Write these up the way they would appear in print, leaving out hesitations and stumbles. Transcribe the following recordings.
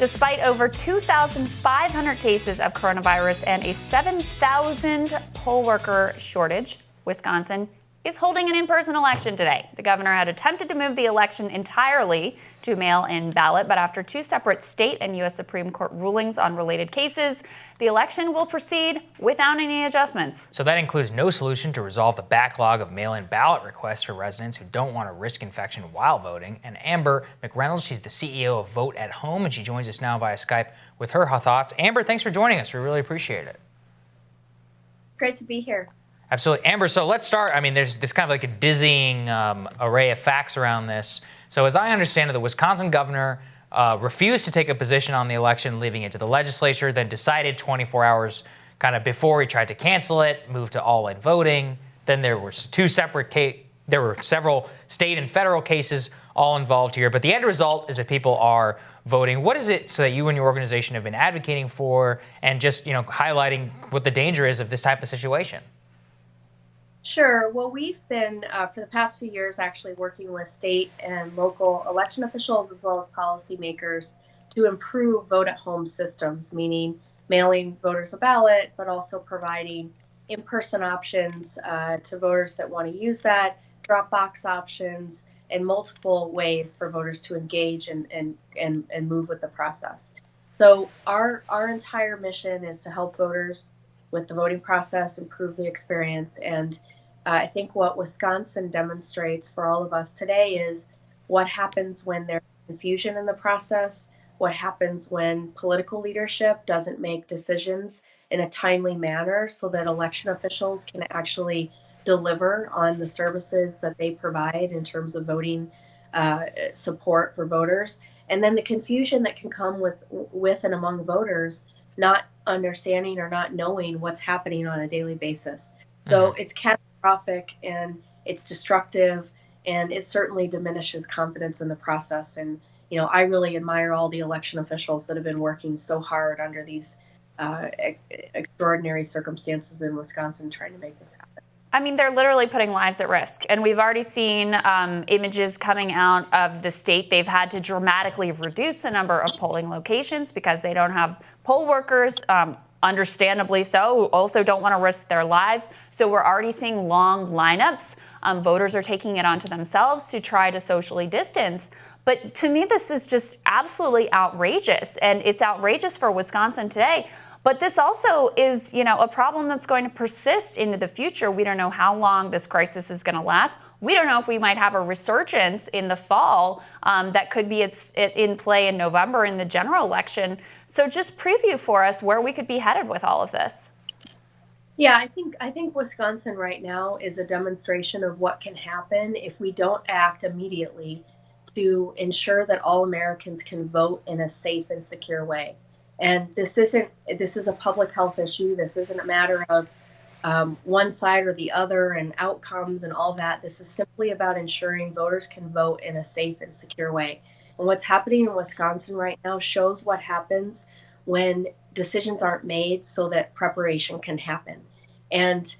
Despite over 2,500 cases of coronavirus and a 7,000 poll worker shortage, Wisconsin is holding an in-person election today. The governor had attempted to move the election entirely to mail-in ballot, but after two separate state and U.S. Supreme Court rulings on related cases, the election will proceed without any adjustments. So that includes no solution to resolve the backlog of mail-in ballot requests for residents who don't want to risk infection while voting. And Amber McReynolds, she's the CEO of Vote at Home, and she joins us now via Skype with her thoughts. Amber, thanks for joining us. We really appreciate it. Great to be here. Absolutely. Amber, so let's start. I mean, there's this kind of like a dizzying array of facts around this. So as I understand it, the Wisconsin governor refused to take a position on the election, leaving it to the legislature, then decided 24 hours kind of before he tried to cancel it, moved to all-in voting. Then there were there were several state and federal cases all involved here. But the end result is that people are voting. What is it so that you and your organization have been advocating for, and just, you know, highlighting what the danger is of this type of situation? Sure. Well, we've been, for the past few years, actually working with state and local election officials as well as policymakers to improve vote-at-home systems, meaning mailing voters a ballot, but also providing in-person options to voters that want to use that, drop box options, and multiple ways for voters to engage and move with the process. So our entire mission is to help voters with the voting process, improve the experience. And I think what Wisconsin demonstrates for all of us today is what happens when there's confusion in the process, what happens when political leadership doesn't make decisions in a timely manner so that election officials can actually deliver on the services that they provide in terms of voting support for voters. And then the confusion that can come with and among voters not understanding or not knowing what's happening on a daily basis. So it's catastrophic and it's destructive, and it certainly diminishes confidence in the process. And, you know, I really admire all the election officials that have been working so hard under these extraordinary circumstances in Wisconsin trying to make this happen. I mean, they're literally putting lives at risk. And we've already seen images coming out of the state. They've had to dramatically reduce the number of polling locations because they don't have poll workers, understandably so, who also don't want to risk their lives. So we're already seeing long lineups. Voters are taking it onto themselves to try to socially distance. But to me, this is just absolutely outrageous. And it's outrageous for Wisconsin today. But this also is, you know, a problem that's going to persist into the future. We don't know how long this crisis is going to last. We don't know if we might have a resurgence in the fall that could be in play in November in the general election. So just preview for us where we could be headed with all of this. Yeah, I think Wisconsin right now is a demonstration of what can happen if we don't act immediately to ensure that all Americans can vote in a safe and secure way. And this is a public health issue. This isn't a matter of one side or the other and outcomes and all that. This is simply about ensuring voters can vote in a safe and secure way. And what's happening in Wisconsin right now shows what happens when decisions aren't made so that preparation can happen. And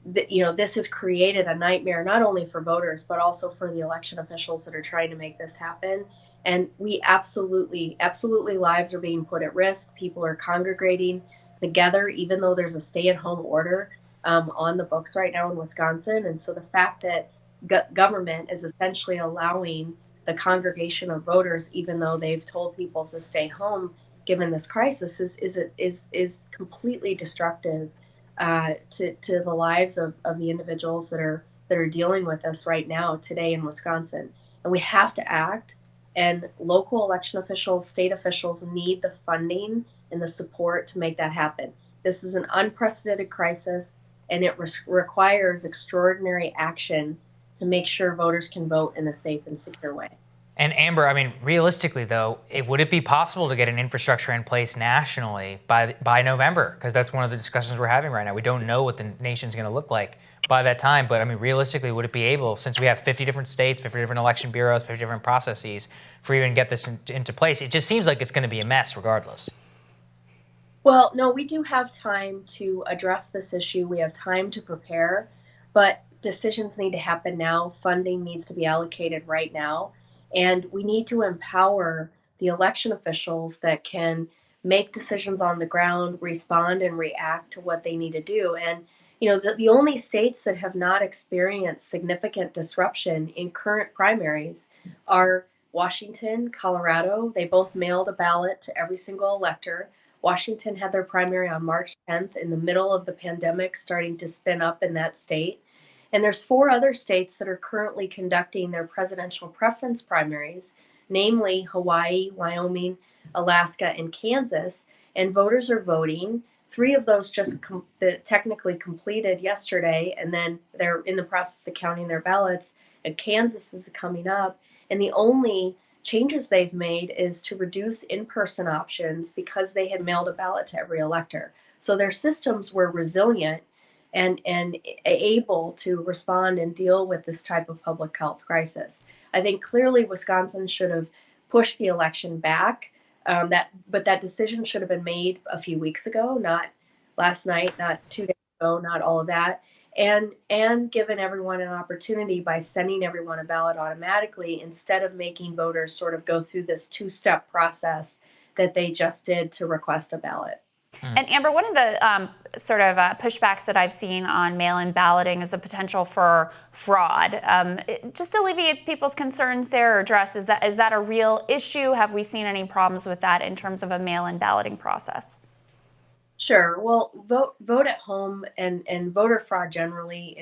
this has created a nightmare not only for voters but also for the election officials that are trying to make this happen. And we absolutely lives are being put at risk. People are congregating together, even though there's a stay-at-home order on the books right now in Wisconsin. And so the fact that government is essentially allowing the congregation of voters, even though they've told people to stay home, given this crisis, is completely destructive to the lives of the individuals that are dealing with this right now today in Wisconsin. And we have to act. And local election officials, state officials need the funding and the support to make that happen. This is an unprecedented crisis, and it requires extraordinary action to make sure voters can vote in a safe and secure way. And Amber, I mean, realistically, though, would it be possible to get an infrastructure in place nationally by November? Because that's one of the discussions we're having right now. We don't know what the nation's going to look like by that time. But I mean, realistically, would it be able, since we have 50 different states, 50 different election bureaus, 50 different processes, for you to get this into place? It just seems like it's going to be a mess regardless. Well, no, we do have time to address this issue. We have time to prepare, but decisions need to happen now. Funding needs to be allocated right now. And we need to empower the election officials that can make decisions on the ground, respond and react to what they need to do. And the only states that have not experienced significant disruption in current primaries are Washington, Colorado. They both mailed a ballot to every single elector. Washington had their primary on March 10th in the middle of the pandemic starting to spin up in that state. And there's 4 other states that are currently conducting their presidential preference primaries, namely Hawaii, Wyoming, Alaska, and Kansas. And voters are voting. 3 of those just technically completed yesterday, and then they're in the process of counting their ballots. And Kansas is coming up. And the only changes they've made is to reduce in-person options because they had mailed a ballot to every elector. So their systems were resilient and able to respond and deal with this type of public health crisis. I think clearly Wisconsin should have pushed the election back, but that decision should have been made a few weeks ago, not last night, not 2 days ago, not all of that, and given everyone an opportunity by sending everyone a ballot automatically instead of making voters sort of go through this 2-step process that they just did to request a ballot. And Amber, one of the pushbacks that I've seen on mail-in balloting is the potential for fraud. Just to alleviate people's concerns there or address, is that a real issue? Have we seen any problems with that in terms of a mail-in balloting process? Sure. Well, vote at home and voter fraud generally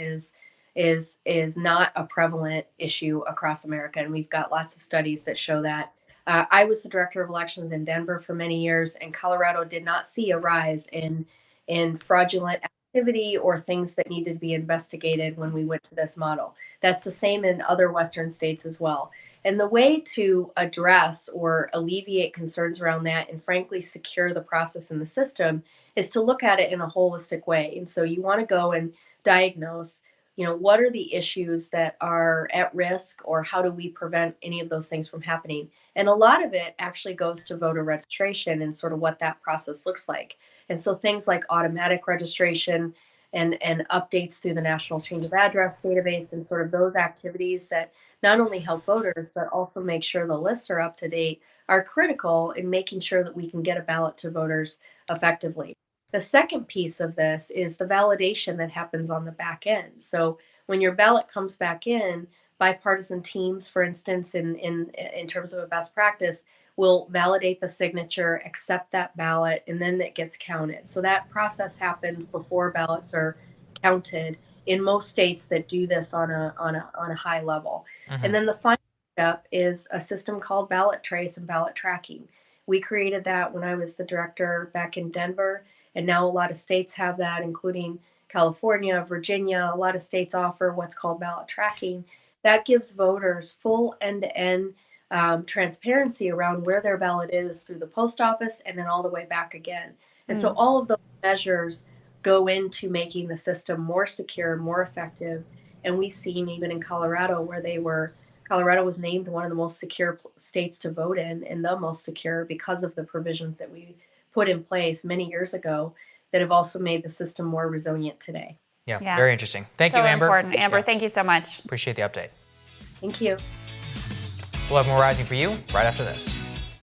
is not a prevalent issue across America, and we've got lots of studies that show that. I was the director of elections in Denver for many years, and Colorado did not see a rise in fraudulent activity or things that needed to be investigated when we went to this model. That's the same in other Western states as well. And the way to address or alleviate concerns around that and frankly secure the process in the system is to look at it in a holistic way. And so you want to go and diagnose, what are the issues that are at risk, or how do we prevent any of those things from happening? And a lot of it actually goes to voter registration and sort of what that process looks like. And so things like automatic registration and updates through the National Change of Address database and sort of those activities that not only help voters, but also make sure the lists are up to date, are critical in making sure that we can get a ballot to voters effectively. The second piece of this is the validation that happens on the back end. So when your ballot comes back in, bipartisan teams, for instance, in terms of a best practice, will validate the signature, accept that ballot, and then it gets counted. So that process happens before ballots are counted in most states that do this on a high level. Mm-hmm. And then the final step is a system called ballot trace and ballot tracking. We created that when I was the director back in Denver. And now a lot of states have that, including California, Virginia. A lot of states offer what's called ballot tracking. That gives voters full end-to-end transparency around where their ballot is through the post office and then all the way back again. And so all of those measures go into making the system more secure, more effective. And we've seen even in Colorado Colorado was named one of the most secure states to vote in and the most secure because of the provisions that we put in place many years ago that have also made the system more resilient today. Yeah. Very interesting. Thank you, Amber. So important. Amber, thank you so much. Appreciate the update. Thank you. We'll have more Rising for you right after this.